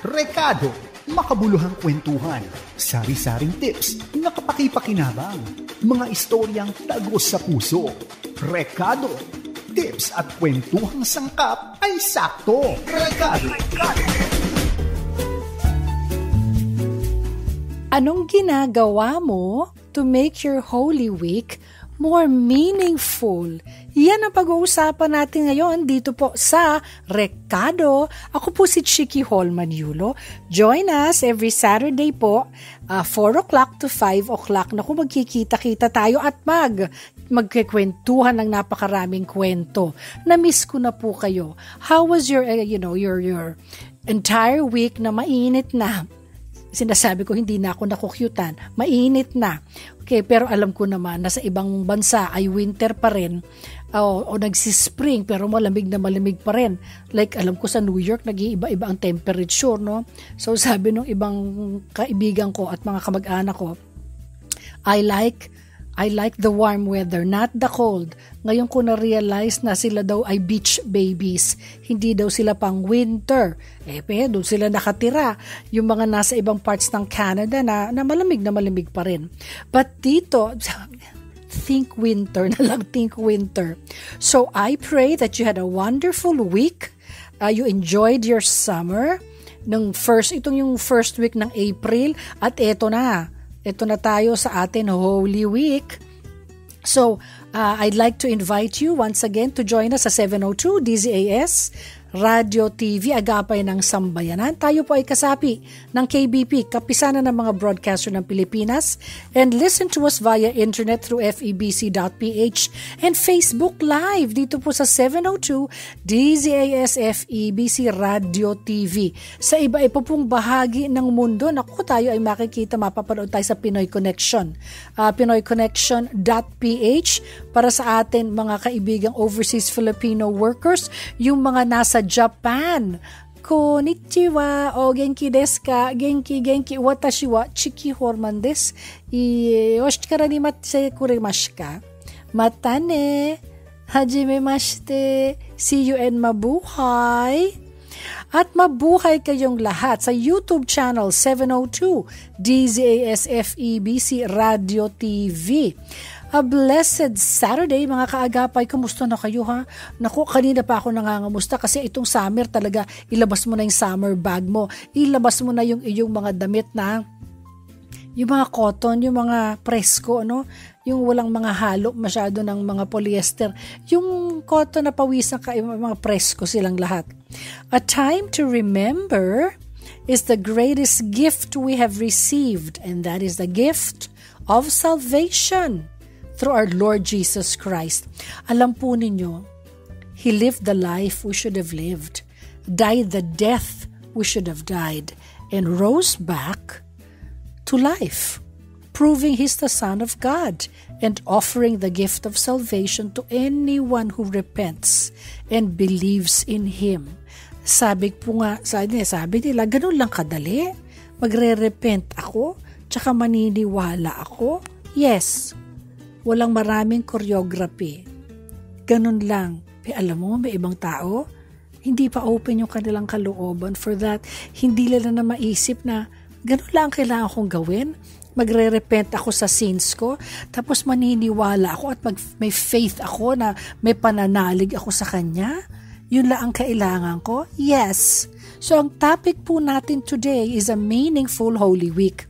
Rekado, makabuluhang kwentuhan, sari-saring tips na kapaki-pakinabang, mga istoryang tagos sa puso. Rekado, tips at kwentuhang sangkap ay sakto. Rekado. Anong ginagawa mo to make your Holy Week more meaningful? Yan ang pag-uusapan natin ngayon dito po sa Rekado. Ako po si Chiki Holman Yulo. Join us every Saturday po, 4 o'clock to 5 o'clock. Naku, magkikita-kita tayo at magkikwentuhan ng napakaraming kwento. Na-miss ko na po kayo. How was your entire week na mainit na? Sinasabi ko, hindi na ako nakukyutan. Mainit na. Okay, pero alam ko naman na sa ibang bansa ay winter pa rin o nagsispring pero malamig pa rin. Like alam ko sa New York, nag-iiba-iba ang temperature, no? So sabi ng ibang kaibigan ko at mga kamag-anak ko, I like the warm weather, not the cold. Ngayon ko na-realize na sila daw ay beach babies. Hindi daw sila pang winter. Doon sila nakatira. Yung mga nasa ibang parts ng Canada na malamig pa rin. But dito, think winter na lang, think winter. So I pray that you had a wonderful week. You enjoyed your summer. Itong yung first week ng April. At eto na tayo sa atin Holy Week. So, I'd like to invite you once again to join us sa 702 DZAS Radio TV, Agapay ng Sambayanan. Tayo po ay kasapi ng KBP, Kapisanan ng mga Broadcaster ng Pilipinas, and listen to us via internet through febc.ph and Facebook Live dito po sa 702 DZAS FEBC Radio TV. Sa iba-iba pong bahagi ng mundo, naku, tayo ay makikita, mapapanood tayo sa Pinoy Connection. PinoyConnection.ph para sa atin mga kaibigang overseas Filipino workers, yung mga nasa Japan. Konnichiwa o genki desu ka? Genki watashi wa Chiki Holman desu. Yoshikara ni matse kuremasu ka? Mata ne. Hajimemashite. See you and mabuhay. At mabuhay kayong lahat sa YouTube channel 702 DZAS FEBC Radio TV. A blessed Saturday mga kaagapay. Kumusta na kayo ha? Naku, kanina pa ako nangangamusta kasi itong summer talaga, ilabas mo na yung summer bag mo. Ilabas mo na yung iyong mga damit na yung mga cotton, yung mga presko, no? Yung walang mga halo masyado ng mga polyester. Yung cotton na pawisan ka, yung mga presko silang lahat. A time to remember is the greatest gift we have received, and that is the gift of salvation through our Lord Jesus Christ. Alam po ninyo, He lived the life we should have lived, died the death we should have died, and rose back to life, proving He's the Son of God and offering the gift of salvation to anyone who repents and believes in Him. Sabi nila, ganun lang kadali. Magre-repent ako, tsaka maniniwala ako. Yes, walang maraming choreography. Ganun lang. Alam mo, may ibang tao, hindi pa open yung kanilang kalooban for that. Hindi nila na maisip na ganun lang kailangan kong gawin. Magre-repent ako sa sins ko, tapos maniniwala ako at may faith ako na may pananalig ako sa Kanya. Yun lang ang kailangan ko? Yes. So ang topic po natin today is a meaningful Holy Week.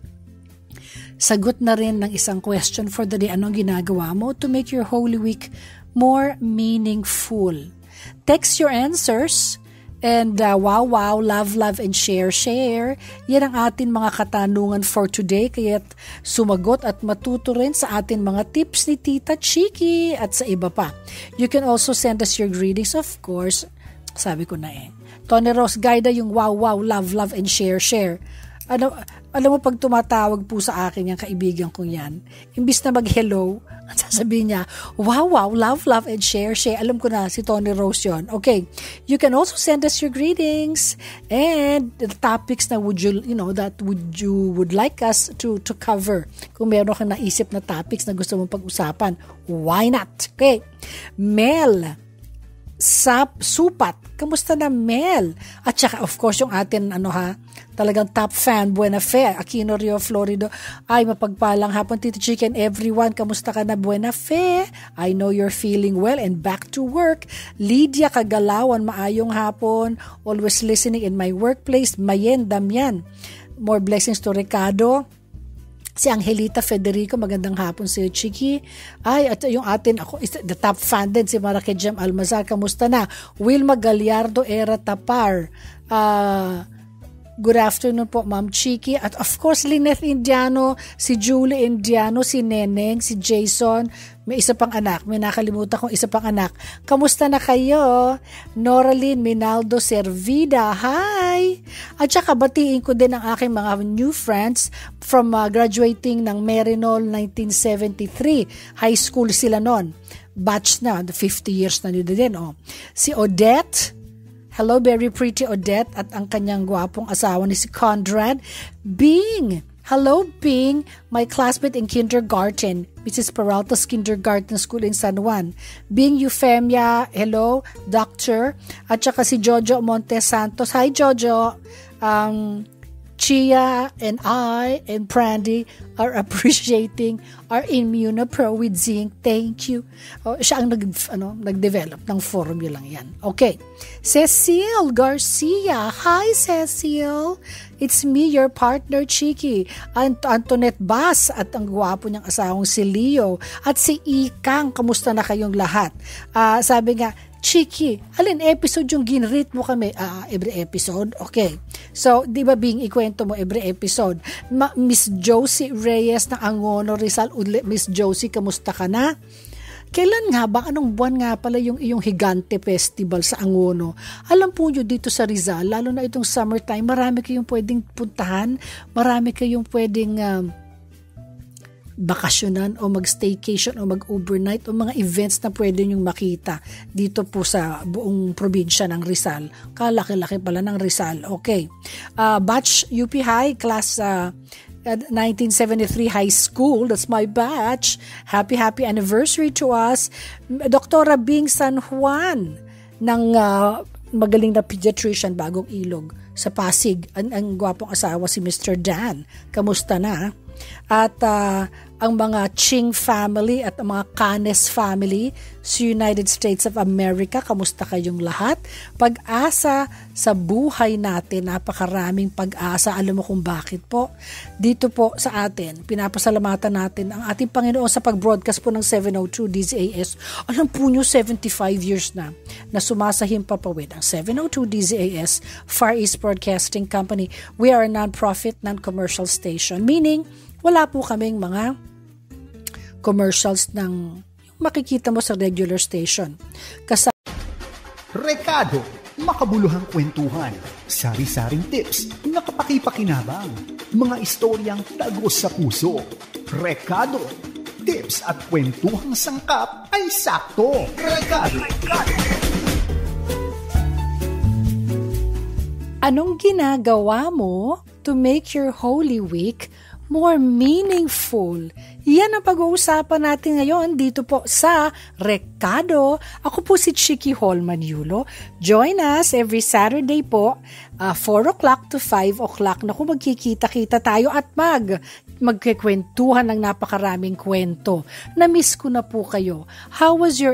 Sagot na rin ng isang question for the day. Anong ginagawa mo to make your Holy Week more meaningful? Text your answers and wow, love, and share. Yan ang atin mga katanungan for today. Kaya't sumagot at matuto rin sa atin mga tips ni Tita Chiki at sa iba pa. You can also send us your greetings, of course. Sabi ko na Tony Ross, guide yung wow, love, and share. Alam mo, pag tumatawag po sa akin yung kaibigan kong yan, imbis na mag-hello, sasabihin niya, wow, love, and share. Alam ko na, si Tony Rose yun. Okay, you can also send us your greetings and the topics na would you like us to cover. Kung meron kang naisip na topics na gusto mong pag-usapan, why not? Okay, Mel Supat. Kamusta na, Mel? At saka, of course, yung atin, talagang top fan, Buena Fe, Aquino Rio, Florida. Ay, mapagpalang hapon, Tito Chicken, everyone. Kamusta ka na, Buena Fe? I know you're feeling well and back to work. Lydia Kagalawan, maayong hapon. Always listening in my workplace. Mayen Damian. More blessings to Ricardo. Si Angelita Federico, magandang hapon sa'yo, Chiki. Ay, at yung atin, ako, the top fan din, si Marakejem Almazar, kamusta na? Wilma Gallardo Era Tapar. Good afternoon po, Ma'am Chiki. At of course, Lynette Indiano, si Julie Indiano, si Neneng, si Jason. May isa pang anak. May nakalimutan kong isa pang anak. Kamusta na kayo? Noraline Minaldo Servida. Hi! At saka batiin ko din ang aking mga new friends from graduating ng Merinol 1973. High school sila noon. Batch na. 50 years na nila din. Oh. Si Odette. Hello, very pretty Odette at ang kanyang gwapong asawa ni si Conrad. Bing! Hello, Bing! My classmate in kindergarten, Mrs. Peralta's Kindergarten School in San Juan. Bing Eufemia, hello, Doctor. At saka si Jojo Montes Santos. Hi, Jojo! Chia and I and Brandy are appreciating our Immunopro with zinc. Thank you. Siya ang nag-develop ng formula lang yan. Okay. Cecile Garcia. Hi, Cecile. It's me, your partner, Chiki. Antoinette Bass at ang gwapo niyang asawang si Leo. At si Ikang. Kamusta na kayong lahat? Sabi nga, Chiki, alin episode yung ginrate mo kami? Every episode? Okay. So, di ba Bing, ikwento mo every episode? Miss Josie Reyes ng Angono Rizal. Miss Josie, kamusta ka na? Kailan nga ba? Anong buwan nga pala yung iyong Higante Festival sa Angono? Alam po nyo dito sa Rizal, lalo na itong summertime, marami kayong pwedeng puntahan, marami kayong pwedeng bakasyonan o mag-staycation o mag-overnight o mga events na pwede nyong makita dito po sa buong probinsya ng Rizal. Kalaki-laki pala ng Rizal. Okay. Batch UP High, class 1973 high school. That's my batch. Happy anniversary to us. Dr. Bing San Juan ng magaling na pediatrician, Bagong Ilog sa Pasig. Ang gwapong asawa si Mr. Dan. Kamusta na? At ang mga Ching family at ang mga Canes family sa United States of America, kamusta kayong lahat? Pag-asa sa buhay natin, napakaraming pag-asa. Alam mo kung bakit po? Dito po sa atin, pinapasalamatan natin ang ating Panginoon sa pag-broadcast po ng 702 DZAS. Alam po nyo, 75 years na sumasahim papawid ang 702 DZAS, Far East Broadcasting Company. We are a non-profit, non-commercial station, meaning wala po kaming mga commercials ng makikita mo sa regular station. Rekado, makabuluhang kwentuhan, sari-saring tips na kapaki-pakinabang, mga istoryang tagos sa puso. Rekado, tips at kwentuhang sangkap ay sakto. Rekado. Anong ginagawa mo to make your Holy Week more meaningful? Yan ang pag-uusapan natin ngayon dito po sa Rekado. Ako po si Chiki Holman Yulo. Join us every Saturday po, 4 o'clock to 5 o'clock. Naku, magkikita-kita tayo at magkikwentuhan ng napakaraming kwento. Na-miss ko na po kayo. How was your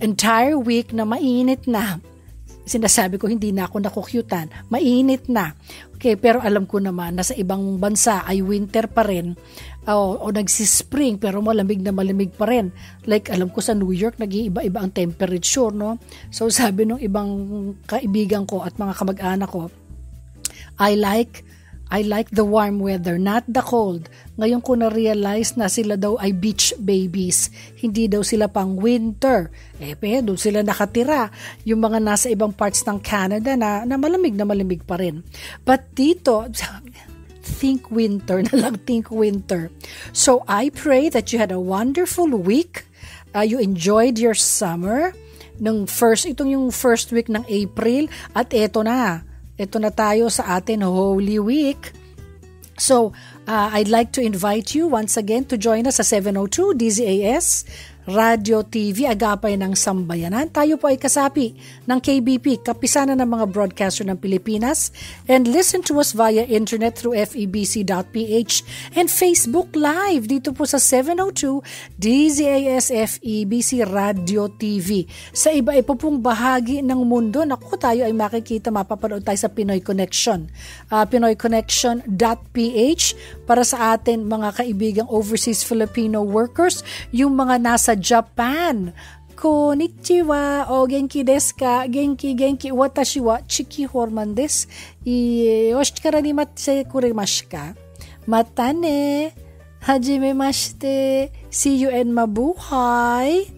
entire week na mainit na? Sinasabi ko, hindi na ako nakukyutan. Mainit na. Okay, pero alam ko naman na sa ibang bansa ay winter pa rin o nagsispring pero malamig pa rin. Like alam ko sa New York, nag-iiba-iba ang temperature, no? So sabi ng ibang kaibigan ko at mga kamag-anak ko, I like the warm weather, not the cold. Ngayon ko na-realize na sila daw ay beach babies. Hindi daw sila pang winter. Pero doon sila nakatira. Yung mga nasa ibang parts ng Canada na malamig pa rin. But dito, think winter na lang, think winter. So I pray that you had a wonderful week. You enjoyed your summer. Itong yung first week ng April. At eto na tayo sa atin Holy Week. So, I'd like to invite you once again to join us sa 702 DZAS, Radio TV, agapay ng sambayanan. Tayo po ay kasapi ng KBP, kapisanan ng mga broadcaster ng Pilipinas, and listen to us via internet through febc.ph and Facebook Live dito po sa 702 DZAS FEBC Radio TV. Sa iba-iba pong bahagi ng mundo, naku, tayo ay makikita, mapapanood tayo sa Pinoy Connection. PinoyConnection.ph para sa atin mga kaibigang overseas Filipino workers, yung mga nasa Japan. Konnichiwa o genki desu ka? Genki watashi wa chiki horman desu. Yoshikara ni matse kuremashika ka? Mata ne. Hajimemashite. See you and mabuhay.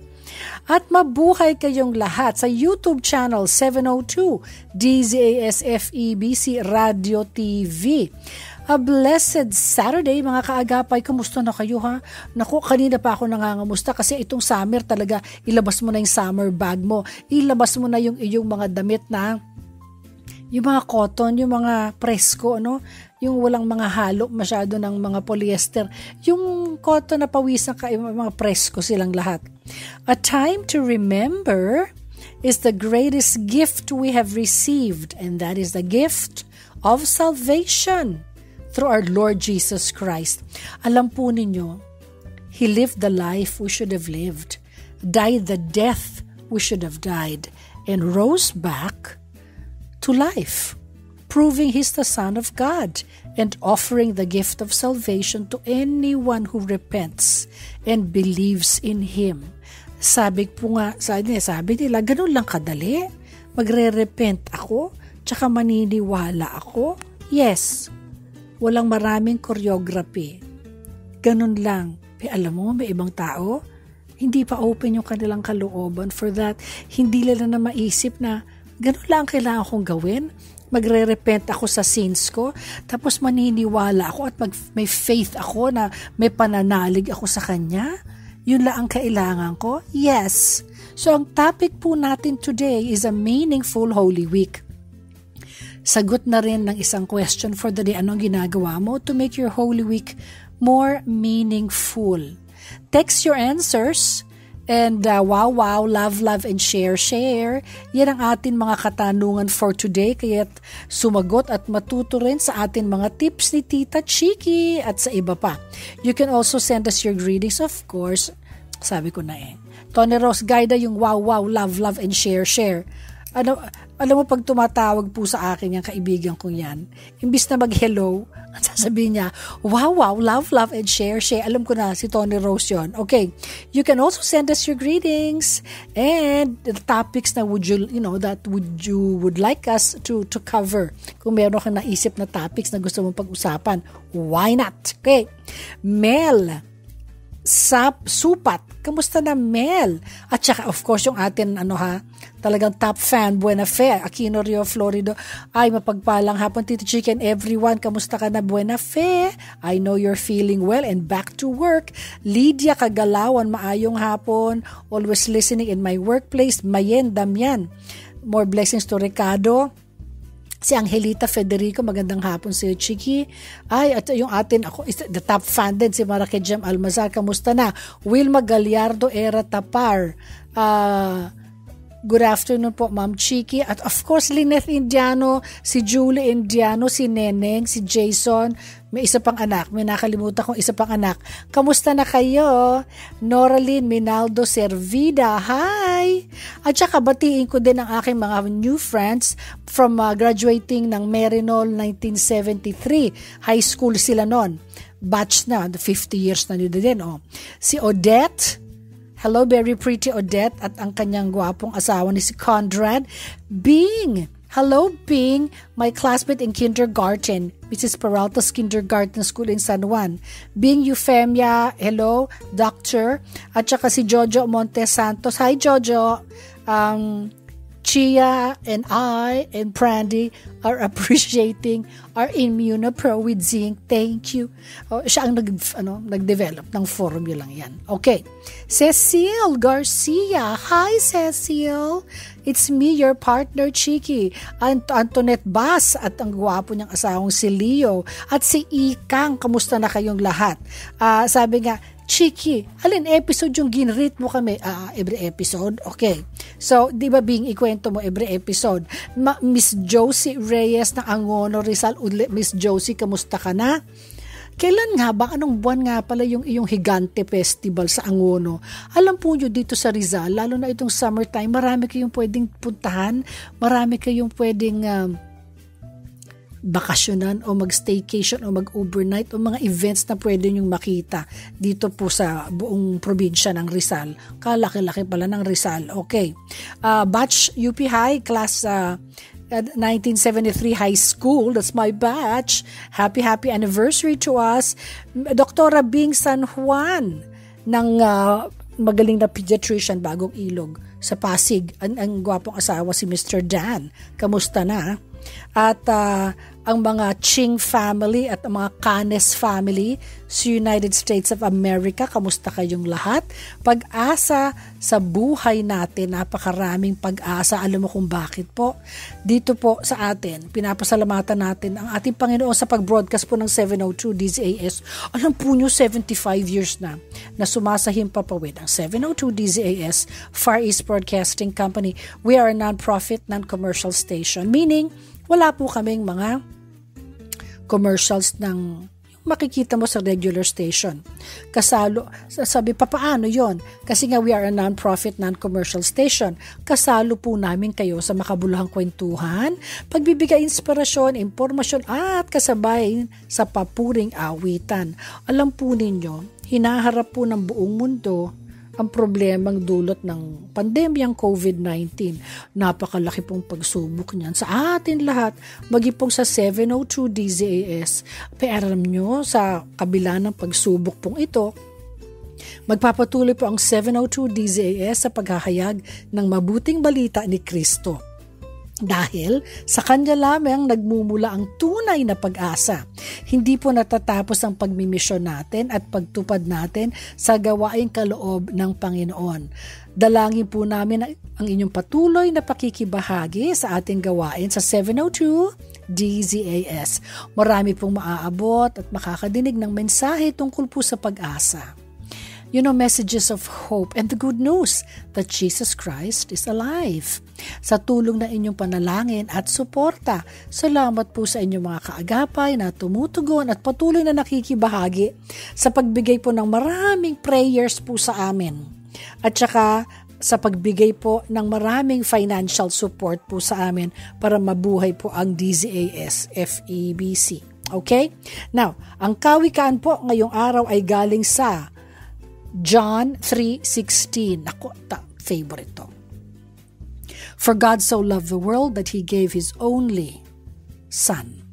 At mabuhay kayong lahat sa YouTube channel 702 DZAS FEBC Radio TV. A blessed Saturday mga kaagapay. Kumusta na kayo ha? Naku, kanina pa ako nangangamusta kasi itong summer talaga, ilabas mo na yung summer bag mo. Ilabas mo na yung iyong mga damit na yung mga cotton, yung mga presko, ano? Yung walang mga halo masyado ng mga polyester. Yung cotton na pawisan ka, yung mga presko silang lahat. A time to remember is the greatest gift we have received, and that is the gift of salvation through our Lord Jesus Christ. Alam po ninyo, He lived the life we should have lived, died the death we should have died, and rose back to life, proving He's the Son of God and offering the gift of salvation to anyone who repents and believes in Him. Sabi nila, ganun lang kadali. Magre-repent ako, tsaka maniniwala ako. Yes, walang maraming choreography. Ganun lang. Alam mo, may ibang tao, hindi pa open yung kanilang kalooban for that. Hindi nila na maisip na ganun lang kailangan kong gawin. Magre-repent ako sa sins ko, tapos maniniwala ako at may faith ako na may pananalig ako sa Kanya. Yun lang ang kailangan ko? Yes. So ang topic po natin today is a meaningful Holy Week. Sagot na rin ng isang question for the day. Anong ginagawa mo to make your Holy Week more meaningful? Text your answers and wow, love, and share. Yan ang atin mga katanungan for today. Kaya't sumagot at matuto rin sa atin mga tips ni Tita Chiki at sa iba pa. You can also send us your greetings, of course. Sabi ko na Tony Rose, guide yung wow, love, and share. Alam mo, pag tumatawag po sa akin yung kaibigan kong yan, imbis na mag-hello, sasabihin niya, wow, love, and share. Alam ko na, si Tony Rose yon. Okay, you can also send us your greetings and the topics na would like us to cover. Kung meron kang naisip na topics na gusto mong pag-usapan, why not? Okay, Mel Supat, kamusta na Mel? At saka of course yung atin talagang top fan, Buena Fe, Aquino Rio, Florida. Ay, mapagpalang hapon Tito Chicken, everyone, kamusta ka na Buena Fe? I know you're feeling well and back to work. Lydia Kagalawan, maayong hapon, always listening in my workplace. Mayen Damian, more blessings to Ricardo. Si Angelita Federico, magandang hapon sa'yo, Chiki. Ay, at yung atin, ako, the top fan din, si Marakejem Almazar, kamusta na? Wilma Gallardo Era Tapar. Good afternoon po, Ma'am Chiki. At of course, Lynette Indiano, si Julie Indiano, si Neneng, si Jason. May isa pang anak. May nakalimutan kong isa pang anak. Kamusta na kayo? Noraline Minaldo Servida. Hi! At saka batiin ko din ang aking mga new friends from graduating ng Merinol 1973. High school sila noon. Batch na. 50 years na nila din. Si Odette. Hello, very pretty Odette. At ang kanyang gwapong asawa ni si Conrad. Bing! Hello, Bing, my classmate in kindergarten, Mrs. Peralta's Kindergarten School in San Juan. Bing Eufemia, hello, Doctor. At saka si Jojo Montes Santos. Hi, Jojo. Chia and I and Brandy are appreciating our Immunopro with Zinc. Thank you. Siya ang nag-develop ng formula lang yan. Okay. Cecile Garcia. Hi, Cecile. It's me, your partner, Chiki. Antoinette Bass at ang gwapo niyang asawang si Leo. At si Ikang. Kamusta na kayong lahat? Sabi nga, Chiki, alin episode yung ginrate mo kami? Every episode? Okay. So, di ba being ikwento mo every episode? Miss Josie Reyes ng Angono, Rizal. Miss Josie, kamusta ka na? Kailan nga ba? Anong buwan nga pala yung iyong Higante Festival sa Angono? Alam po nyo dito sa Rizal, lalo na itong summertime, marami kayong pwedeng puntahan, marami kayong pwedeng bakasyonan o mag-staycation o mag-overnight o mga events na pwede nyong makita dito po sa buong probinsya ng Rizal. Kalaki-laki pala ng Rizal. Okay. Batch UP High, class 1973 high school. That's my batch. Happy anniversary to us. Dr. Bing San Juan ng magaling na pediatrician, Bagong Ilog sa Pasig. Ang gwapong asawa si Mr. Dan. Kamusta na? At ang mga Ching family at ang mga Canes family sa United States of America, kamusta kayong lahat? Pag-asa sa buhay natin, napakaraming pag-asa. Alam mo kung bakit po? Dito po sa atin, pinapasalamatan natin ang ating Panginoon sa pag-broadcast po ng 702 DZAS. Alam po nyo, 75 years na sumasahim papawid ang 702 DZAS, Far East Broadcasting Company. We are a non-profit, non-commercial station. Meaning, wala po kaming mga commercials ng makikita mo sa regular station. Kasalo, sabi pa paano yon? Kasi nga we are a non-profit, non-commercial station. Kasalo po namin kayo sa makabuluhang kwentuhan, pagbibigay inspirasyon, impormasyon at kasabay sa papuring awitan. Alam po ninyo, hinaharap po ng buong mundo ang problemang dulot ng pandemyang COVID-19. Napakalaki pong pagsubok niyan sa atin lahat, maging pong sa 702 DZAS. Pero alam nyo, sa kabila ng pagsubok pong ito, magpapatuloy po ang 702 DZAS sa paghahayag ng mabuting balita ni Kristo. Dahil sa Kanya lamang nagmumula ang tunay na pag-asa. Hindi po natatapos ang pagmimisyon natin at pagtupad natin sa gawaing kaloob ng Panginoon. Dalangin po namin ang inyong patuloy na pakikibahagi sa ating gawain sa 702 DZAS. Marami pong maaabot at makakadinig ng mensahe tungkol po sa pag-asa. Messages of hope and the good news that Jesus Christ is alive. Sa tulong na inyong panalangin at suporta, salamat po sa inyong mga kaagapay na tumutugon at patuloy na nakikibahagi sa pagbigay po ng maraming prayers po sa amin. At saka sa pagbigay po ng maraming financial support po sa amin para mabuhay po ang DZAS FEBC. Okay? Now, ang kawikaan po ngayong araw ay galing sa John 3:16. Ako, favorite to. For God so loved the world that He gave His only Son,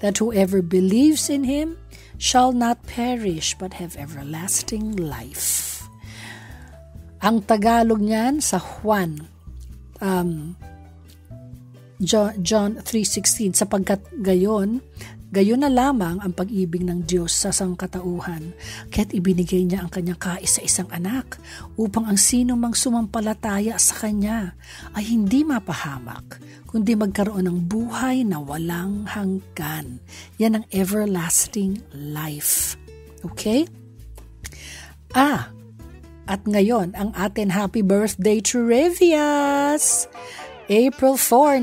that whoever believes in Him shall not perish but have everlasting life. Ang Tagalog niyan sa Juan, John 3:16, sapagkat gayon na lamang ang pag-ibig ng Diyos sa sangkatauhan, kaya't ibinigay niya ang kanyang kaisa-isang anak upang ang sino mang sumampalataya sa kanya ay hindi mapahamak, kundi magkaroon ng buhay na walang hanggan. Yan ang everlasting life. Okay? At ngayon, ang atin happy birthday Trivias! April 4,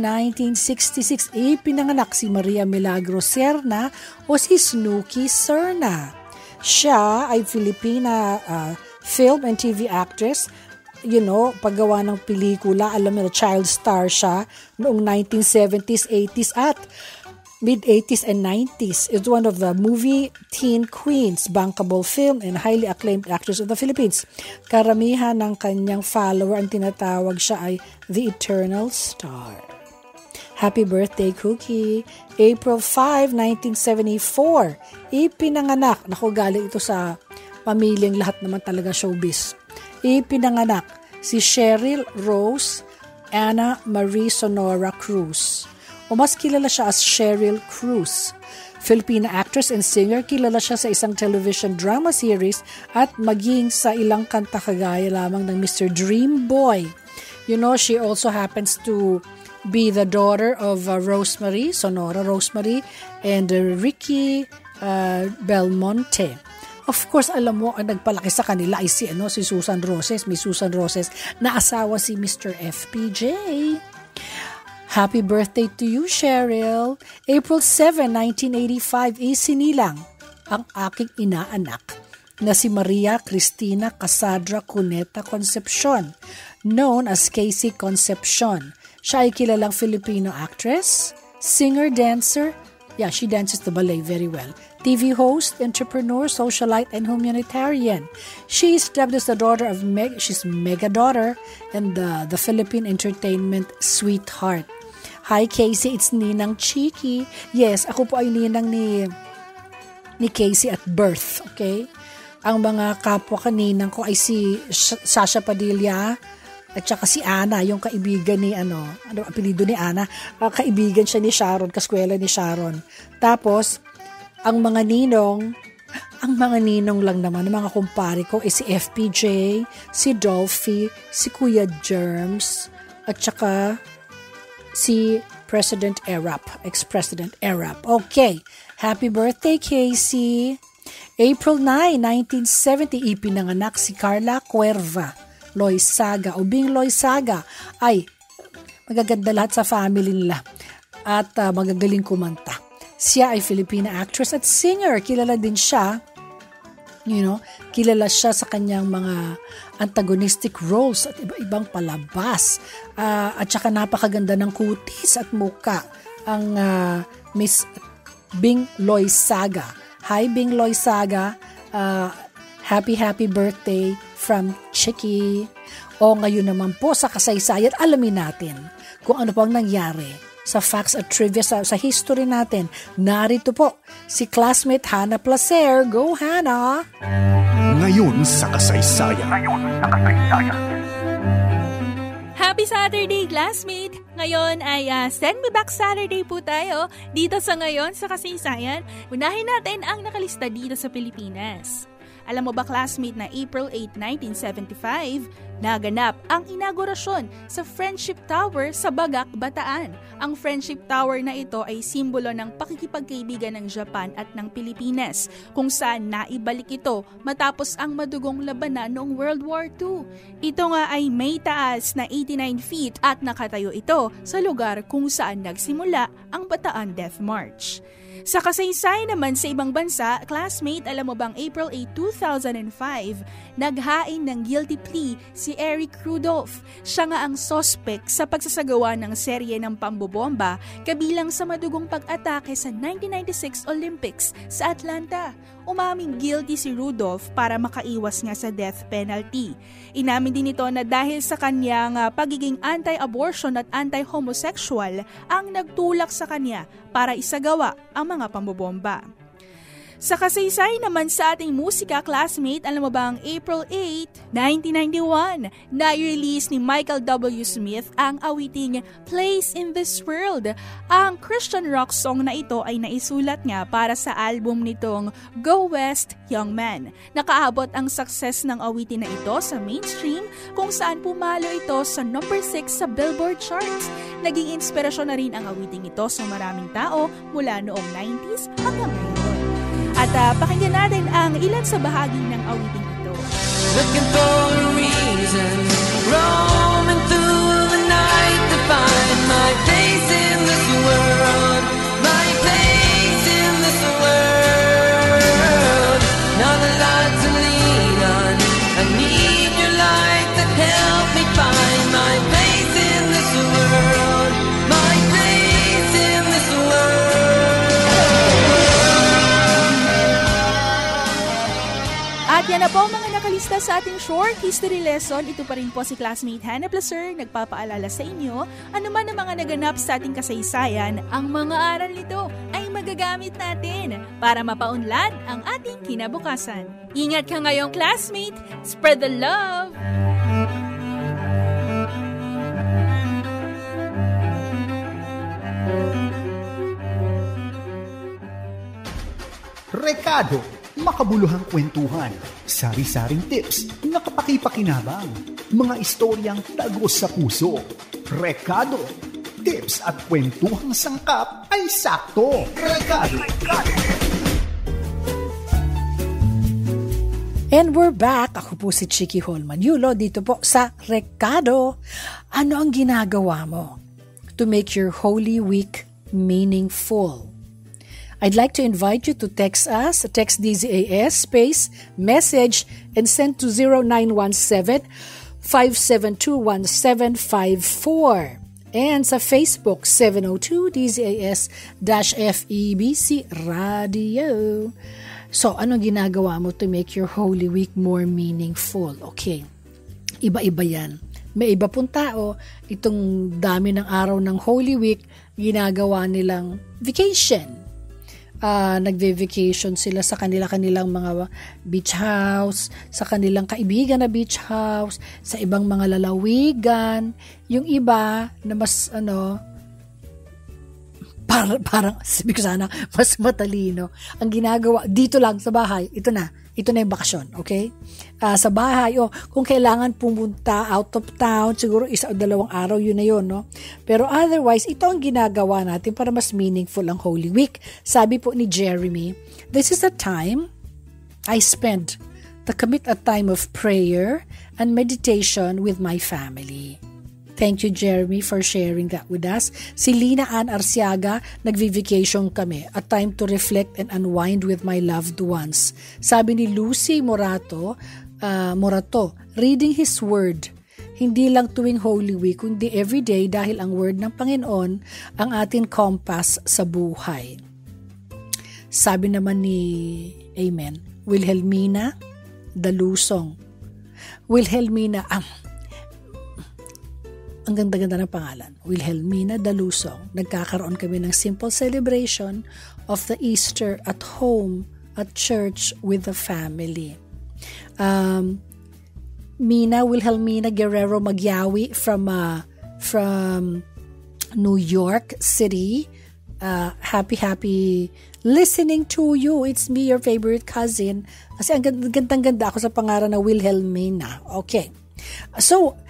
1966, ipinanganak si Maria Milagro Serna o si Snooki Serna. Siya ay Filipina film and TV actress. Paggawa ng pelikula, alam mo, child star siya noong 1970s, 80s at mid-80s and 90s. Is one of the movie teen queens, bankable film and highly acclaimed actress of the Philippines. Karamihan ng kanyang follower ang tinatawag siya ay The Eternal Star. Happy birthday, Cookie! April 5, 1974, ipinanganak. Naku, galing ito sa pamilyang lahat naman talaga showbiz. Ipinanganak si Cheryl Rose Anna Marie Sonora Cruz. O mas kilala siya as Cheryl Cruz. Filipina actress and singer, kilala siya sa isang television drama series at maging sa ilang kanta kagaya lamang ng Mr. Dream Boy. She also happens to be the daughter of Sonora Rosemary, and Ricky Belmonte. Of course, alam mo, ang nagpalaki sa kanila ay si Susan Roses. Miss Susan Roses na asawa si Mr. FPJ. Happy birthday to you, Cheryl. April 7, 1985, isinilang ang aking inaanak na si Maria Cristina Casadra Cuneta Concepcion, known as Casey Concepcion. Siya ay kilalang Filipino actress, singer, dancer. Yeah, she dances the ballet very well. TV host, entrepreneur, socialite, and humanitarian. She is dubbed as the daughter of she's mega daughter and the Philippine entertainment sweetheart. Hi Casey, it's Ninang Chiki. Yes, ako po ay ninang ni Casey at birth, okay? Ang mga kapwa kaninang ko ay si Sasha Padilla at saka si Ana, yung kaibigan ni ano apelyido ni Ana, kaibigan siya ni Sharon, kaskwela ni Sharon. Tapos ang mga ninong lang naman, ang mga kumpare ko ay si FPJ, si Dolphy, si Kuya Germs, at saka si President Erap, ex-President Erap. Okay, happy birthday, Casey. April 9, 1970, ipinanganak si Carla Cuerva Loizaga o Bing Loizaga. Ay, magaganda lahat sa family nila at magagaling kumanta. Siya ay Filipina actress at singer. Kilala din siya, kilala siya sa kanyang mga antagonistic roles at iba-ibang palabas. At saka napakaganda ng kutis at muka ang Miss Bing Loizaga. Hi Bing Loizaga, happy birthday from Chiki. O ngayon naman po sa kasaysayan, alamin natin kung ano pang nangyari sa facts at trivia sa history natin. Narito po si classmate Hannah Placer. Go Hannah! Ngayon sa kasaysayan. Happy Saturday, classmate! Ngayon ay Send Me Back Saturday po tayo dito sa Ngayon sa Kasaysayan. Unahin natin ang nakalista dito sa Pilipinas. Alam mo ba, classmate, na April 8, 1975, naganap ang inaugurasyon sa Friendship Tower sa Bagac, Bataan. Ang Friendship Tower na ito ay simbolo ng pakikipagkaibigan ng Japan at ng Pilipinas, kung saan naibalik ito matapos ang madugong labanan noong World War II. Ito nga ay may taas na 89 feet at nakatayo ito sa lugar kung saan nagsimula ang Bataan Death March. Sa kasaysayan naman sa ibang bansa, classmate, alam mo bang April 8, 2005, naghain ng guilty plea si Eric Rudolph. Siya nga ang suspect sa pagsasagawa ng serye ng pambobomba kabilang sa madugong pag-atake sa 1996 Olympics sa Atlanta. Umaming guilty si Rudolph para makaiwas nga sa death penalty. Inamin din ito na dahil sa kanyang pagiging anti-abortion at anti-homosexual ang nagtulak sa kanya para isagawa ang mga pambobomba. Sa kasaysayan naman sa ating musika, classmate, alam mo ba ang April 8, 1991, na-release ni Michael W. Smith ang awiting Place in This World. Ang Christian rock song na ito ay naisulat nga para sa album nitong Go West, Young Man. Nakaabot ang success ng awitin na ito sa mainstream kung saan pumalo ito sa number 6 sa Billboard charts. Naging inspirasyon na rin ang awiting ito sa maraming tao mula noong 90s hanggang ngayon. At pakinggan natin ang ilan sa bahagi ng awiting ito. Looking for a reason, roaming through the night to find my place in this world, my place in this world. Not a lot to lean on, I need your light to help me find my place in this world, my place in this world. At yan na po mga nakalista sa ating short history lesson. Ito pa rin po si classmate Hannah Placer, nagpapaalala sa inyo, anuman ang mga naganap sa ating kasaysayan, ang mga aral nito ay magagamit natin para mapaunlad ang ating kinabukasan. Ingat ka ngayong classmate, spread the love! Rekado, makabuluhang kwentuhan, sari-saring tips na kapaki-pakinabang, mga istoryang tagos sa puso. Rekado, tips at kwentuhang sangkap ay sakto. Rekado. And we're back. Ako po si Chiki Holman-Yulo dito po sa Rekado. Ano ang ginagawa mo to make your Holy Week meaningful? I'd like to invite you to text us, text DZAS space message and send to 0917-572-1754. And sa Facebook 702 DZAS-FEBC Radio. So, anong ginagawa mo to make your Holy Week more meaningful? Okay, iba-iba yan. May iba pong tao, itong dami ng araw ng Holy Week, ginagawa nilang vacation. Nagve-vacation sila sa kanilang mga beach house, sa kanilang kaibigan na beach house, sa ibang mga lalawigan. Yung iba na mas parang sabi ko sana mas matalino ang ginagawa dito lang sa bahay. Ito na yung bakasyon, okay? Sa bahay, kung kailangan pumunta out of town, siguro 1 o 2 araw, yun na yun, no? Pero otherwise, ito ang ginagawa natin para mas meaningful ang Holy Week. Sabi po ni Jeremy, this is a time I spend to commit a time of prayer and meditation with my family. Thank you, Jeremy, for sharing that with us. Si Lina Ann Arciaga, nagvi-vacation kami. A time to reflect and unwind with my loved ones. Sabi ni Lucy Morato, reading His Word. Hindi lang tuwing Holy Week, kundi everyday dahil ang Word ng Panginoon ang ating compass sa buhay. Sabi naman ni Amen, Wilhelmina Dalusong. Wilhelmina, ang ganda-ganda ng pangalan, Wilhelmina Dalusong. Nagkakaroon kami ng simple celebration of the Easter at home, at church with the family. Wilhelmina Guerrero Magyawi from New York City. Happy listening to you. It's me, your favorite cousin. Kasi ang gandang-ganda ako sa pangalan na Wilhelmina. Okay. So,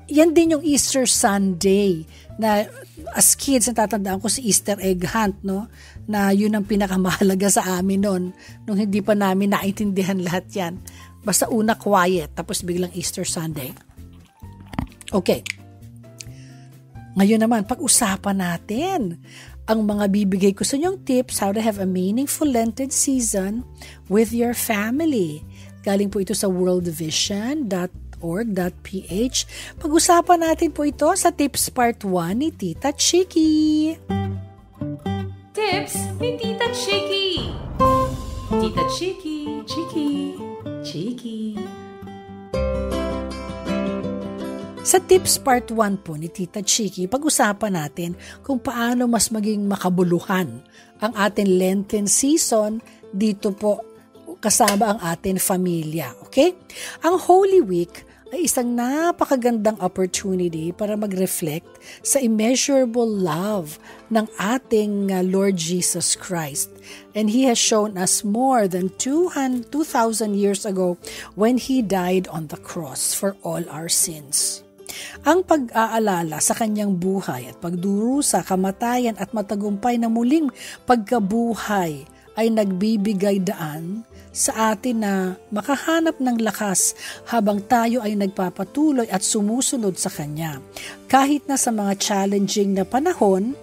yan din yung Easter Sunday na as kids, natatandaan ko si Easter egg hunt, no? Na yun ang pinakamahalaga sa amin noon nung hindi pa namin naintindihan lahat yan. Basta una quiet, tapos biglang Easter Sunday. Okay. Ngayon naman, pag-usapan natin ang mga bibigay ko sa inyong tips how to have a meaningful Lenten season with your family. Galing po ito sa worldvision.org.ph. Pag-usapan natin po ito sa Tips Part 1 ni Tita Chiki. Tips ni Tita Chiki. Tita Chiki, Chiki, Chiki. Sa Tips Part 1 po ni Tita Chiki, pag-usapan natin kung paano mas maging makabuluhan ang ating Lenten season dito po kasama ang ating pamilya. Okay? Ang Holy Week ay isang napakagandang opportunity para mag-reflect sa immeasurable love ng ating Lord Jesus Christ. And He has shown us more than 2,000 years ago when He died on the cross for all our sins. Ang pag-aalala sa kanyang buhay at pagdurusa, kamatayan at matagumpay na muling pagkabuhay ay nagbibigay daan sa atin na makahanap ng lakas habang tayo ay nagpapatuloy at sumusunod sa Kanya. Kahit na sa mga challenging na panahon,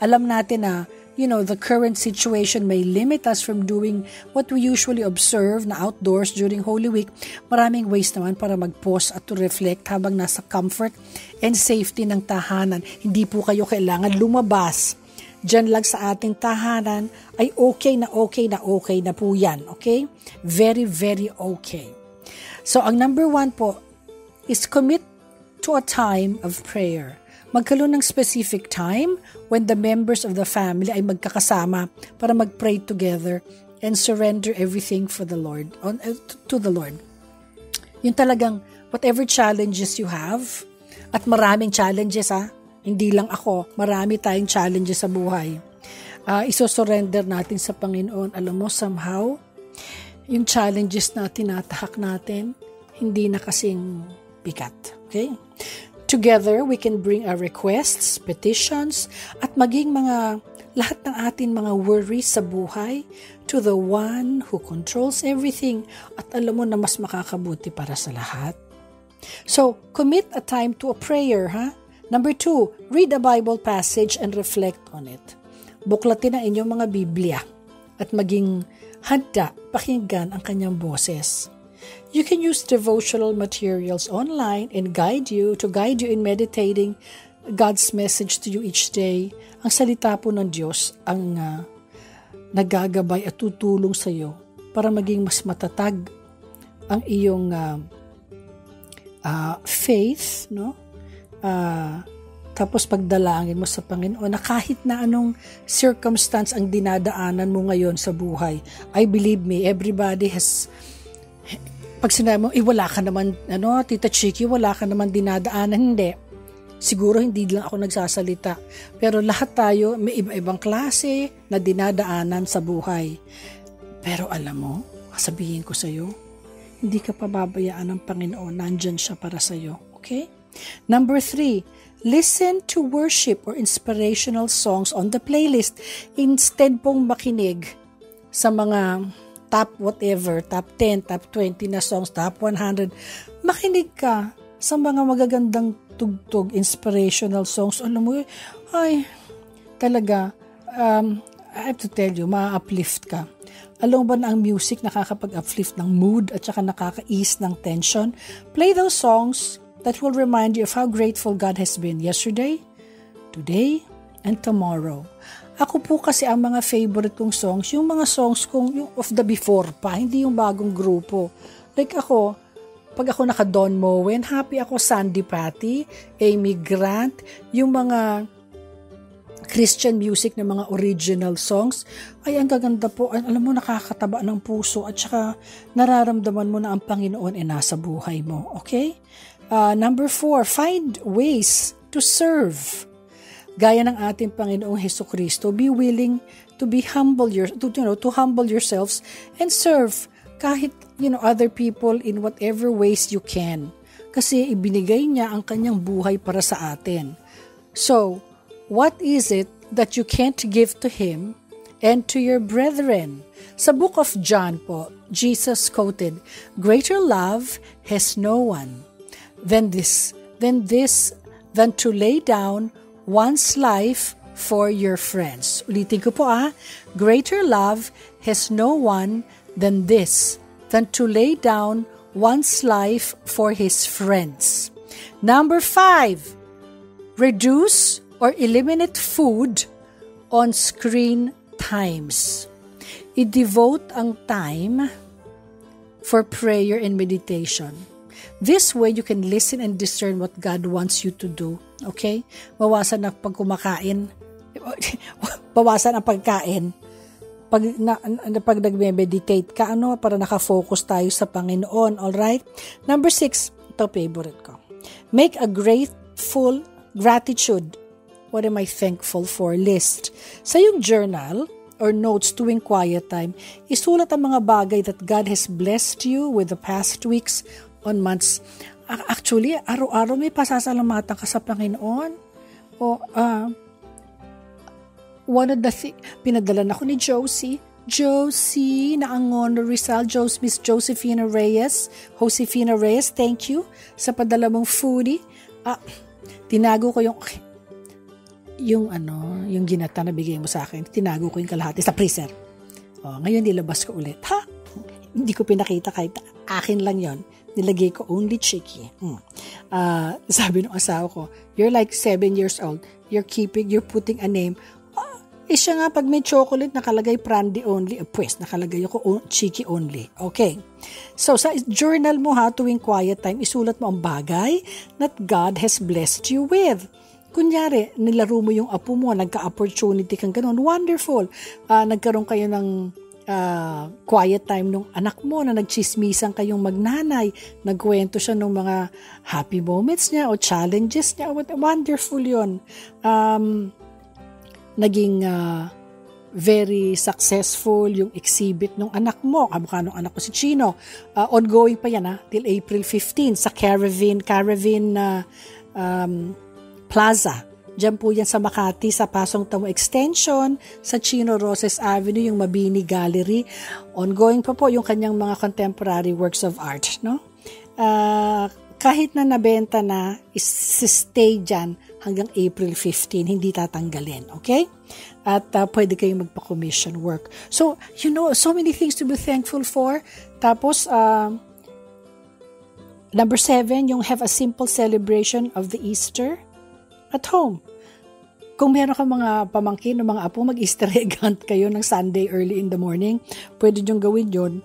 alam natin na, the current situation may limit us from doing what we usually observe na outdoors during Holy Week. Maraming ways naman para mag-pause at to reflect habang nasa comfort and safety ng tahanan. Hindi po kayo kailangan lumabas. Diyan lang sa ating tahanan ay okay na po yan. Okay? Very, very okay. So, ang number 1 po is commit to a time of prayer. Magkaroon ng specific time when the members of the family ay magkakasama para mag-pray together and surrender everything for the Lord, to the Lord. Yung talagang whatever challenges you have, at maraming challenges hindi lang ako, marami tayong challenges sa buhay. Iso-surrender natin sa Panginoon. Alam mo, somehow, yung challenges na tinatahak natin, hindi na kasing bigat. Okay? Together, we can bring our requests, petitions, at maging mga lahat ng atin mga worries sa buhay to the one who controls everything at alam mo na mas makakabuti para sa lahat. So, commit a time to a prayer, ha? Number 2, read a Bible passage and reflect on it. Buklatin ang inyong mga Biblia at maging handa pakinggan ang kanyang boses. You can use devotional materials online and guide you in meditating God's message to you each day. Ang salita po ng Diyos ang nagagabay at tutulong sa iyo para maging mas matatag ang iyong faith, no? Tapos pagdalangin mo sa Panginoon na kahit na anong circumstance ang dinadaanan mo ngayon sa buhay, I believe me, everybody has, pag sinabi mo, wala ka naman, Tita Chiki, wala ka naman dinadaanan, hindi. Siguro hindi lang ako nagsasalita, pero lahat tayo may iba-ibang klase na dinadaanan sa buhay. Pero alam mo, sabihin ko sa iyo, hindi ka pababayaan ng Panginoon, nandyan siya para sa iyo, okay? Number 3, listen to worship or inspirational songs on the playlist. Instead pong makinig sa mga top whatever, top 10, top 20 na songs, top 100, makinig ka sa mga magagandang tugtog, inspirational songs. Alam mo, ay, talaga, I have to tell you, ma-uplift ka. Alam ba na ang music nakakapag-uplift ng mood at saka nakaka-ease ng tension? Play those songs that will remind you of how grateful God has been yesterday, today, and tomorrow. Ako po kasi ang mga favorite kong songs, yung mga songs kong yung of the before pa, hindi yung bagong grupo. Like ako, pag ako naka-Don Moen, happy ako Sandy Patty, Amy Grant, yung mga Christian music na mga original songs, ay ang gaganda po. Alam mo, nakakataba ng puso at saka nararamdaman mo na ang Panginoon ay nasa buhay mo. Okay? Number 4, find ways to serve. Gaya ng ating Panginoong Hesukristo, be willing to be humble, to humble yourselves and serve kahit other people in whatever ways you can. Kasi ibinigay niya ang kanyang buhay para sa atin. So, what is it that you can't give to Him and to your brethren? Sa book of John po, Jesus quoted, "Greater love has no one than to lay down one's life for your friends." Ulitin ko po Greater love has no one than to lay down one's life for his friends. Number 5, reduce or eliminate food on screen times. I-devote ang time for prayer and meditation. This way, you can listen and discern what God wants you to do. Okay? Bawasan ang pagkumakain. Bawasan ang pagkain. Pag nagme-meditate ka, para nakafocus tayo sa Panginoon. Alright? Number 6, ito favorite ko. Make a grateful gratitude. What am I thankful for list. Sa yung journal or notes tuwing quiet time, isulat ang mga bagay that God has blessed you with the past weeks on months. Actually, araw-araw may pasasalamatan ka sa Panginoon. One of the pinadala na ako ni Josie na ang honor result, Miss Josefina Reyes, thank you sa padala mong foodie. Tinago ko yung ginata na bigay mo sa akin, tinago ko yung kalahati sa freezer. Ngayon nilabas ko ulit. Hindi ko pinakita kahit akin lang yon. Nilagay ko only Chiki. Sabi ng asawa ko, you're like 7 years old. You're putting a name. Siya nga, pag may chocolate, nakalagay Brandy only. Pues, nakalagay ako Chiki only. Okay. So, sa journal mo tuwing quiet time, isulat mo ang bagay that God has blessed you with. Kunyari, nilaro mo yung apo mo, nagka-opportunity kang ganun. Wonderful. Nagkaroon kayo ng quiet time nung anak mo na nagchismisan kayong magnanay. Nagkwento siya ng mga happy moments niya o challenges niya. Wonderful yun. Naging very successful yung exhibit ng anak mo. Kamukha ng anak ko si Chino. Ongoing pa yan till April 15 sa Caravan Plaza Diyan po yan sa Makati, sa Pasong Tamo Extension, sa Chino Roses Avenue, yung Mabini Gallery. Ongoing pa po yung kanyang mga contemporary works of art, no? Kahit na nabenta na, stay dyan hanggang April 15, hindi tatanggalin, okay? At pwede kayong magpa-commission work. So, so many things to be thankful for. Tapos, number 7, yung have a simple celebration of the Easter at home. Kung meron ka mga pamangkin o mga apo, mag-Easter egg hunt kayo ng Sunday early in the morning. Pwede niyong gawin yun.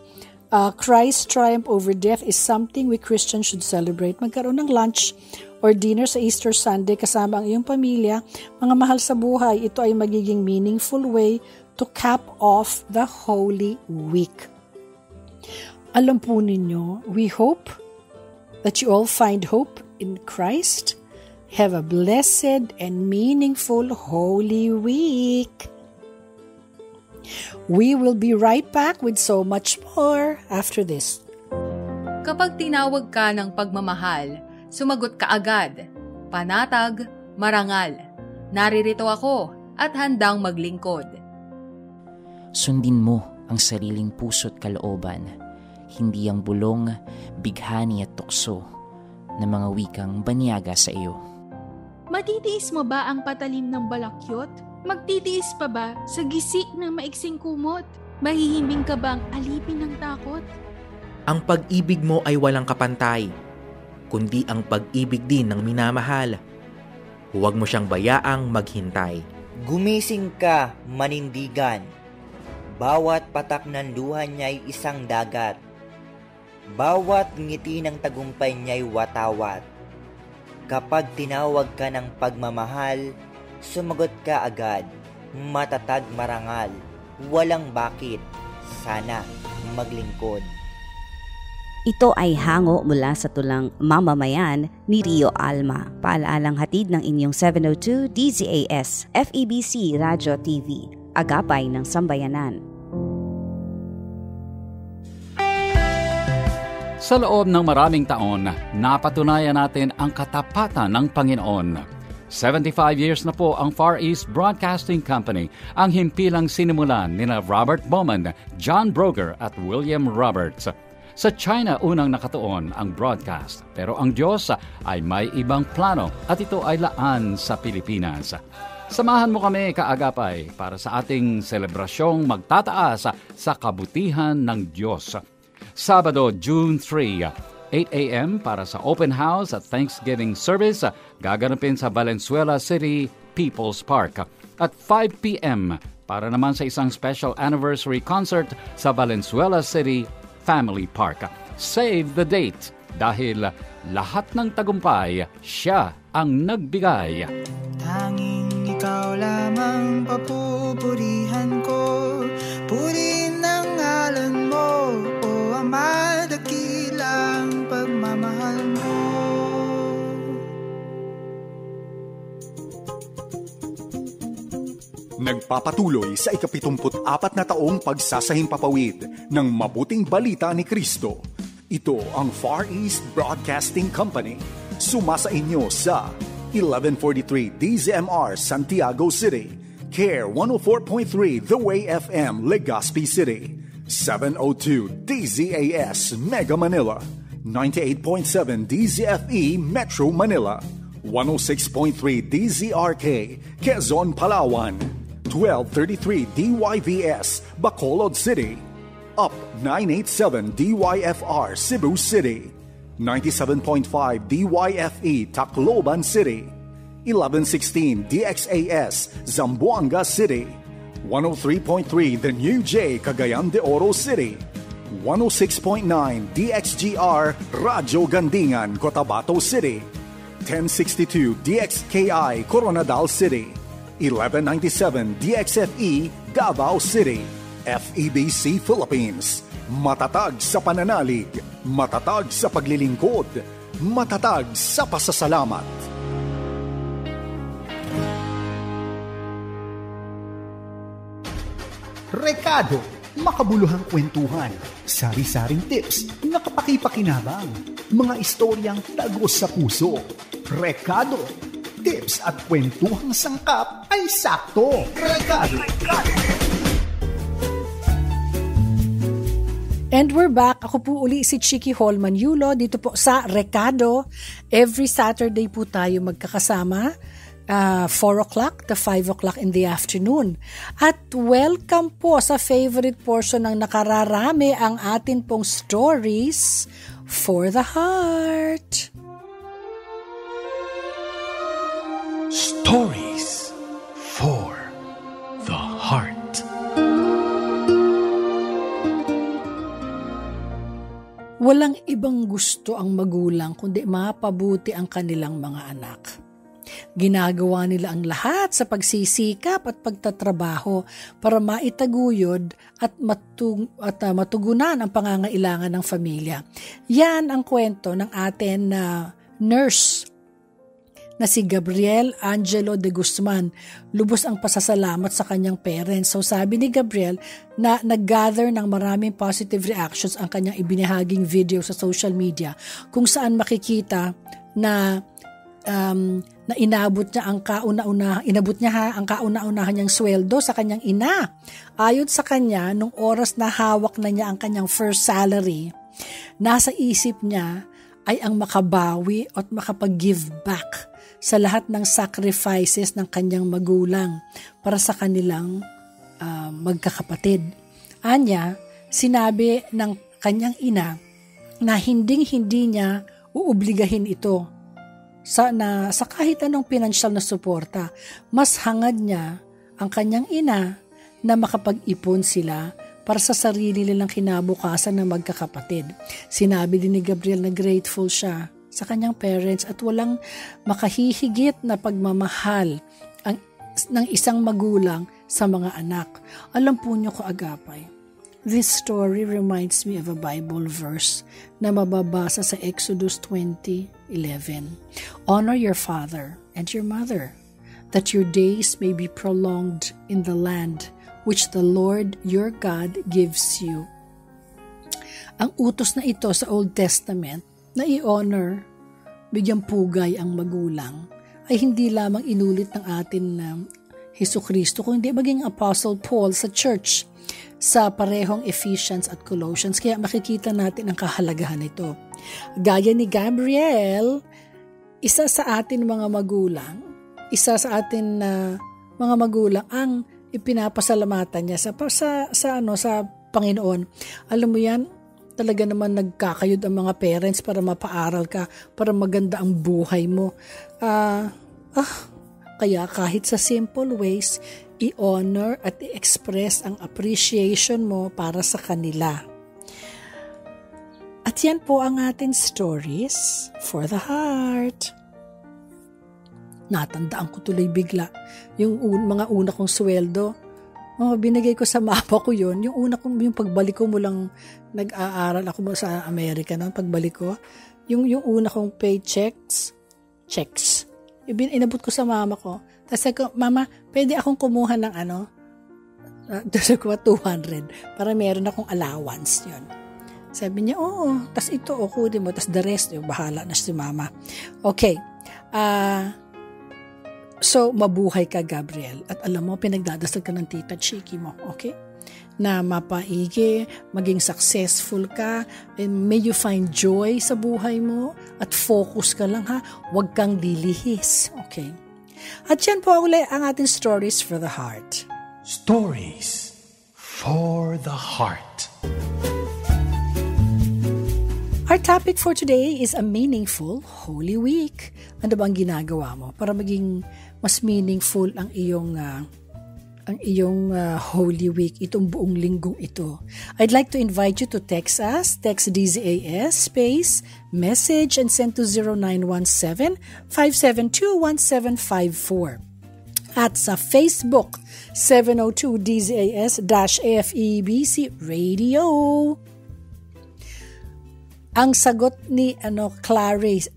Christ's triumph over death is something we Christians should celebrate. Magkaroon ng lunch or dinner sa Easter Sunday kasama ang iyong pamilya. Mga mahal sa buhay, ito ay magiging meaningful way to cap off the Holy Week. Alam po ninyo, we hope that you all find hope in Christ. Have a blessed and meaningful Holy Week. We will be right back with so much more after this. Kapag tinawag ka ng pagmamahal, sumagot ka agad. Panatag, marangal. Naririto ako at handang maglingkod. Sundin mo ang sariling puso't kalooban, hindi ang bulong, bighani at tukso na mga wikang banyaga sa iyo. Matitiis mo ba ang patalim ng balakyot? Magtitiis pa ba sa gisi ng maiksing kumot? Mahihimbing ka bang alipin ng takot? Ang pag-ibig mo ay walang kapantay, kundi ang pag-ibig din ng minamahal. Huwag mo siyang bayaang maghintay. Gumising ka, manindigan. Bawat patak ng luha niya'y isang dagat. Bawat ngiti ng tagumpay niya'y watawat. Kapag tinawag ka ng pagmamahal, sumagot ka agad, matatag marangal, walang bakit, sana maglingkod. Ito ay hango mula sa tulang Mamamayan ni Rio Alma. Paalaalang hatid ng inyong 702 DZAS, FEBC Radio TV, agapay ng sambayanan. Sa loob ng maraming taon, napatunayan natin ang katapatan ng Panginoon. 75 years na po ang Far East Broadcasting Company, ang himpilang sinimulan nina Robert Bowman, John Broger at William Roberts. Sa China unang nakatuon ang broadcast, pero ang Diyos ay may ibang plano at ito ay laan sa Pilipinas. Samahan mo kami kaagapay para sa ating selebrasyong magtataas sa kabutihan ng Diyos. Sabado, June 3, 8 a.m. para sa open house at Thanksgiving service, gaganapin sa Valenzuela City People's Park. At 5 p.m. para naman sa isang special anniversary concert sa Valenzuela City Family Park. Save the date dahil lahat ng tagumpay, siya ang nagbigay. Tanging ikaw lamang papupurihan ko, purihin ang ngalan mo, o Ama, dakilang pagmamahal mo. Nagpapatuloy sa 74 na taong pagsasahimpapawid ng mabuting balita ni Kristo. Ito ang Far East Broadcasting Company. Sumasa inyo sa 1143 DZMR Santiago City, CARE 104.3 The Way FM Legazpi City, 702 DZAS Mega Manila, 98.7 DZFE Metro Manila, 106.3 DZRK Quezon, Palawan, 1233 DYVS Bacolod City, Up 987 DYFR Cebu City, 97.5 DYFE Tacloban City, 1116 DXAS Zamboanga City, 103.3 The New J Cagayan de Oro City, 106.9 DXGR Radyo Gandingan Cotabato City, 1062 DXKI Coronadal City, 1197 DXFE Davao City, FEBC Philippines. Matatag sa pananalig, matatag sa paglilingkod, matatag sa pasasalamat. Rekado, makabuluhang kwentuhan, sari-saring tips na kapaki-pakinabang, mga istoryang tagos sa puso. Rekado, tips at kwentuhang sangkap ay sakto. Rekado. And we're back. Ako po uli si Chiki Holman Yulo dito po sa Rekado. Every Saturday po tayo magkakasama 4 o'clock to 5 o'clock in the afternoon. At welcome po sa favorite portion ng nakararami ang atin pong stories for the heart. Stories for the heart. Walang ibang gusto ang magulang kundi mapabuti ang kanilang mga anak. Ginagawa nila ang lahat sa pagsisikap at pagtatrabaho para maitaguyod at matugunan ang pangangailangan ng pamilya. Yan ang kwento ng atin na nurse na si Gabriel Angelo de Guzman. Lubos ang pasasalamat sa kanyang parents. So sabi ni Gabriel na nag-gather ng maraming positive reactions ang kanyang ibinahaging video sa social media kung saan makikita na inabot niya ang kauna-unahan niyang sweldo sa kanyang ina. Ayon sa kanya, nung oras na hawak na niya ang kanyang first salary, nasa isip niya ay ang makabawi at makapag-give back sa lahat ng sacrifices ng kanyang magulang para sa kanilang magkakapatid. Anya, sinabi ng kanyang ina na hindi niya uubligahin ito sa kahit anong pinansyal na suporta. Mas hangad niya ang kanyang ina na makapag-ipon sila para sa sarili nilang kinabukasan ng magkakapatid. Sinabi din ni Gabriel na grateful siya sa kanyang parents at walang makahihigit na pagmamahal ng isang magulang sa mga anak. Alam po niyo kaagapay, this story reminds me of a Bible verse na mababasa sa Exodus 20:11. Honor your father and your mother, that your days may be prolonged in the land which the Lord your God gives you. Ang utos na ito sa Old Testament na i-honor, bigyang pugay ang magulang, ay hindi lamang inulit ng atin na Hesukristo, kundi maging Apostle Paul sa church sa parehong Ephesians at Colossians. Kaya makikita natin ang kahalagahan nito. Gaya ni Gabriel, isa sa atin mga magulang ang ipinapasalamatan niya sa Panginoon. Alam mo yan, talaga naman nagkakayod ang mga parents para mapaaral ka, para maganda ang buhay mo. Kaya kahit sa simple ways, i-honor at i-express ang appreciation mo para sa kanila. At yan po ang ating stories for the heart. Natandaan ko tuloy bigla yung mga una kong sweldo. Binigay ko sa mama ko yun. Yung pagbalik ko mulang nag-aaral ako sa Amerika noon, pagbalik ko, yung una kong checks, inabot ko sa mama ko. Tapos sabi ko, Mama, pwede akong kumuha ng 200 para meron akong allowance yun. Sabi niya, oo. Tapos ito, kunin mo. Tapos the rest, bahala na si Mama. Okay. So, mabuhay ka, Gabriel. At alam mo, pinagdadasal ka ng tita Chiki mo. Okay? Na mapaigi, maging successful ka, and may you find joy sa buhay mo, at focus ka lang ha, huwag kang lilihis. Okay? At yan po ang ating stories for the heart. Stories for the heart. Our topic for today is a meaningful Holy Week. Ano ba ang ginagawa mo para maging mas meaningful ang iyong Holy Week, itong buong linggong ito? I'd like to invite you to text us. Text DZAS space message and send to 0917-572-1754. At sa Facebook, 702 DZAS-AFEBC Radio. Ang sagot ni Clarice,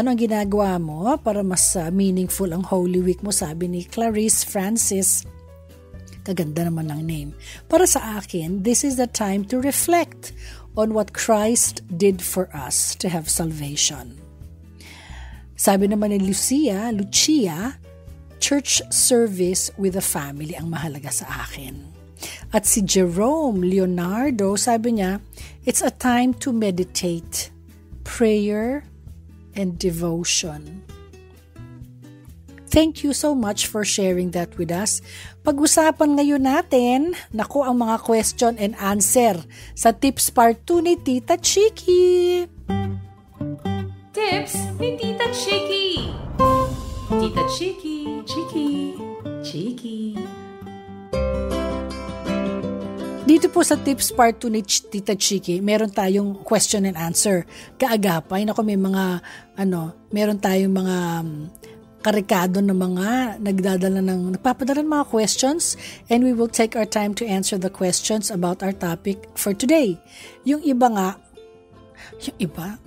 ano ang ginagawa mo para mas meaningful ang Holy Week mo? Sabi ni Clarice Francis, kaganda naman ng name. Para sa akin, this is the time to reflect on what Christ did for us to have salvation. Sabi naman ni Lucia, church service with the family ang mahalaga sa akin. At si Jerome Leonardo, sabi niya, it's a time to meditate, prayer, and devotion. Thank you so much for sharing that with us. Pag-usapan ngayon natin, ang mga question and answer sa Tips Part 2 ni Tita Chiki. Tips ni Tita Chiki. Tita Chiki, Chiki, Chiki. Dito po sa Tips Part 2 ni Tita Chiki, meron tayong question and answer. Kaagapay, may mga, meron tayong mga karikado ng mga nagpapadala ng mga questions, and we will take our time to answer the questions about our topic for today. Yung iba,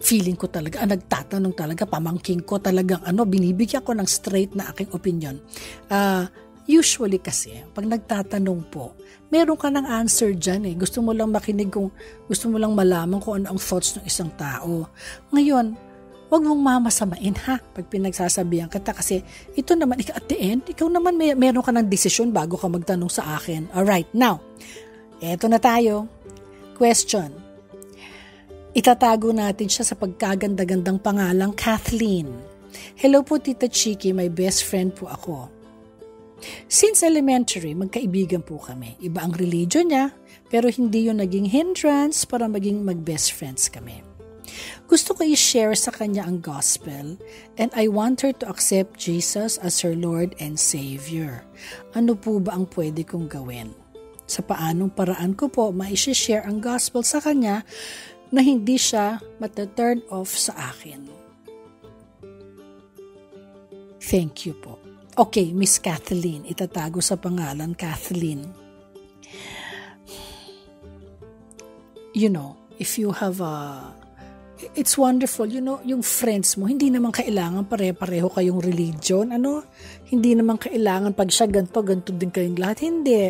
feeling ko talaga, nagtatanong talaga, pamangking ko talagang binibigyan ko ng straight na aking opinion. Usually kasi, pag nagtatanong po, meron ka ng answer dyan eh. Gusto mo lang makinig gusto mo lang malaman kung ano ang thoughts ng isang tao. Ngayon, huwag mong mamasamain pag pinagsasabihan kita kasi ito naman, at the end, ikaw naman meron ka ng desisyon bago ka magtanong sa akin. Alright, now, eto na tayo. Question. Itatago natin siya sa pagkaganda-gandang pangalang Kathleen. Hello po Tita Chiki, my best friend po ako. Since elementary, magkaibigan po kami. Iba ang religion niya, pero hindi yun naging hindrance para maging mag-best friends kami. Gusto ko i-share sa kanya ang gospel and I want her to accept Jesus as her Lord and Savior. Ano po ba ang pwede kong gawin? Sa paanong paraan ko po ma-share ang gospel sa kanya na hindi siya mata-turn off sa akin? Thank you po. Okay, Miss Kathleen. Itatago sa pangalan Kathleen. If you have it's wonderful, yung friends mo, hindi naman kailangan pare-pareho kayong religion, hindi naman kailangan pag siya ganito din kayong lahat, hindi.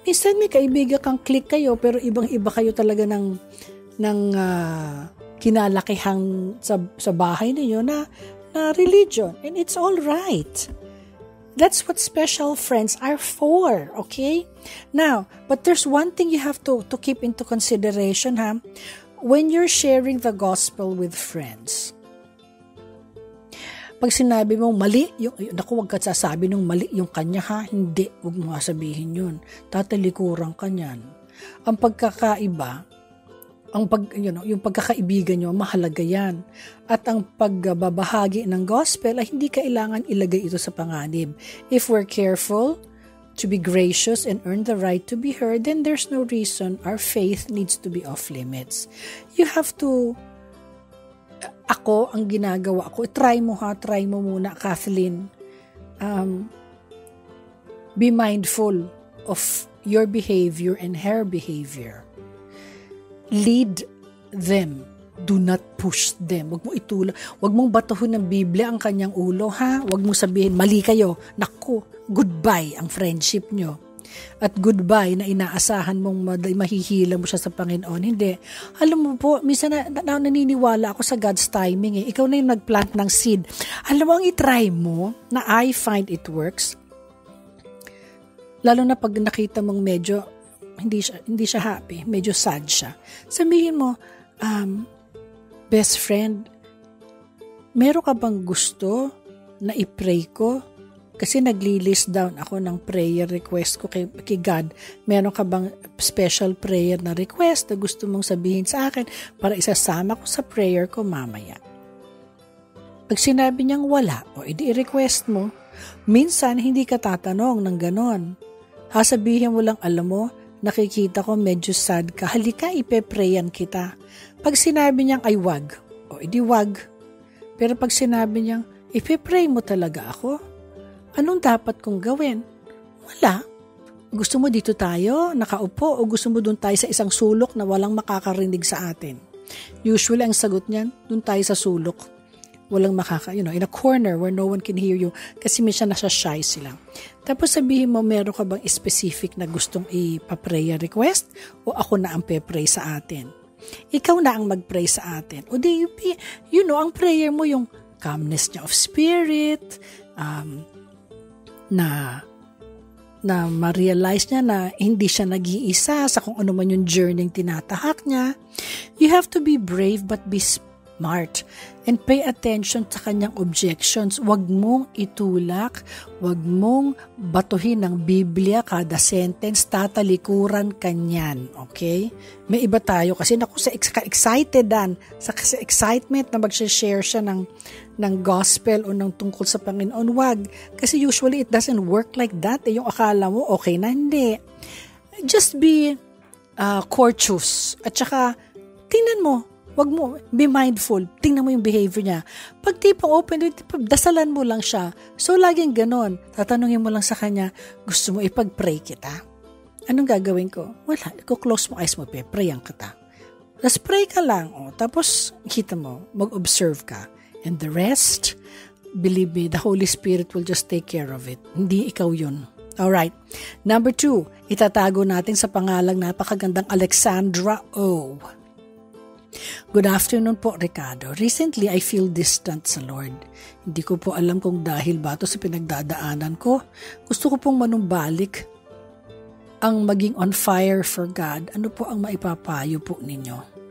Minsan may kaibigan kang click kayo, pero ibang-iba kayo talaga ng kinalakihang sa bahay ninyo na religion, and it's all right. That's what special friends are for, okay? Now, but there's one thing you have to keep into consideration, when you're sharing the gospel with friends. Pag sinabi mo mali, huwag ka sasabi nung mali yung kanya hindi, huwag mo sabihin yun. Tatalikuran ka niyan. Ang pagkakaiba, yung pagkakaibigan nyo, mahalaga yan. At ang pagbabahagi ng gospel ay hindi kailangan ilagay ito sa panganib. If we're careful to be gracious and earn the right to be heard, then there's no reason our faith needs to be off limits. You have to, ang ginagawa ko, try mo muna, Kathleen. Be mindful of your behavior and her behavior. Lead them. Do not push them. Huwag mo itulak. Huwag mong batuhin ng Biblia ang kanyang ulo, Huwag mong sabihin, mali kayo. Naku, goodbye ang friendship nyo. At goodbye na inaasahan mong mahihila mo siya sa Panginoon. Hindi. Alam mo po, minsan naniniwala ako sa God's timing. Ikaw na yung nagplant ng seed. Alam mo, ang itry mo, na I find it works, lalo na pag nakita mong medyo hindi siya happy, medyo sad siya. Sabihin mo, best friend, meron ka bang gusto na i-pray ko? Kasi nagli-list down ako ng prayer request ko kay God. Meron ka bang special prayer na request na gusto mong sabihin sa akin para isasama ko sa prayer ko mamaya? Pag sinabi niyang wala, edi i-request mo. Minsan, hindi ka tatanong ng ganon. Sabihin mo lang, alam mo, nakikita ko medyo sad ka, halika ipe-prayan kita. Pag sinabi niyang ay wag, edi wag. Pero pag sinabi niyang ipe-pray mo talaga ako, anong dapat kong gawin? Wala. Gusto mo dito tayo, nakaupo, o gusto mo doon tayo sa isang sulok na walang makakarinig sa atin? Usually ang sagot niyan, doon tayo sa sulok. Walang in a corner where no one can hear you kasi minsan nasa shy sila. Tapos sabihin mo, meron ka bang specific na gustong ipa-prayer request o ako na ang pe-pray sa atin? Ikaw na ang mag-pray sa atin. O di, ang prayer mo yung calmness niya of spirit, na ma-realize niya na hindi siya nag-iisa sa kung ano man yung journey tinatahak niya. You have to be brave but be smart and pay attention sa kanyang objections. Huwag mong itulak, huwag mong batuhin ng Biblia kada sentence, tatalikuran kanyan. Okay? May iba tayo kasi sa excited sa excitement na mag-share siya ng gospel o ng tungkol sa Panginoon. Wag. Kasi usually it doesn't work like that. Yung akala mo okay na, hindi. Just be courteous. At saka, tingnan mo, wag mo, be mindful. Tingnan mo yung behavior niya. Pag tipong open, dasalan mo lang siya. So, laging ganon. Tatanungin mo lang sa kanya, gusto mo ipag-pray kita? Anong gagawin ko? Wala. Close mo eyes mo, prayan kita. Tapos pray ka lang. Tapos, kita mo, mag-observe ka. And the rest, believe me, the Holy Spirit will just take care of it. Hindi ikaw yun. Alright. Number 2, itatago natin sa pangalang napakagandang Alexandra O. Good afternoon po, Ricardo. Recently, I feel distant sa Lord. Hindi ko po alam kung dahil ba ito sa pinagdadaanan ko. Gusto ko pong manumbalik ang maging on fire for God. Ano po ang maipapayo po ninyo?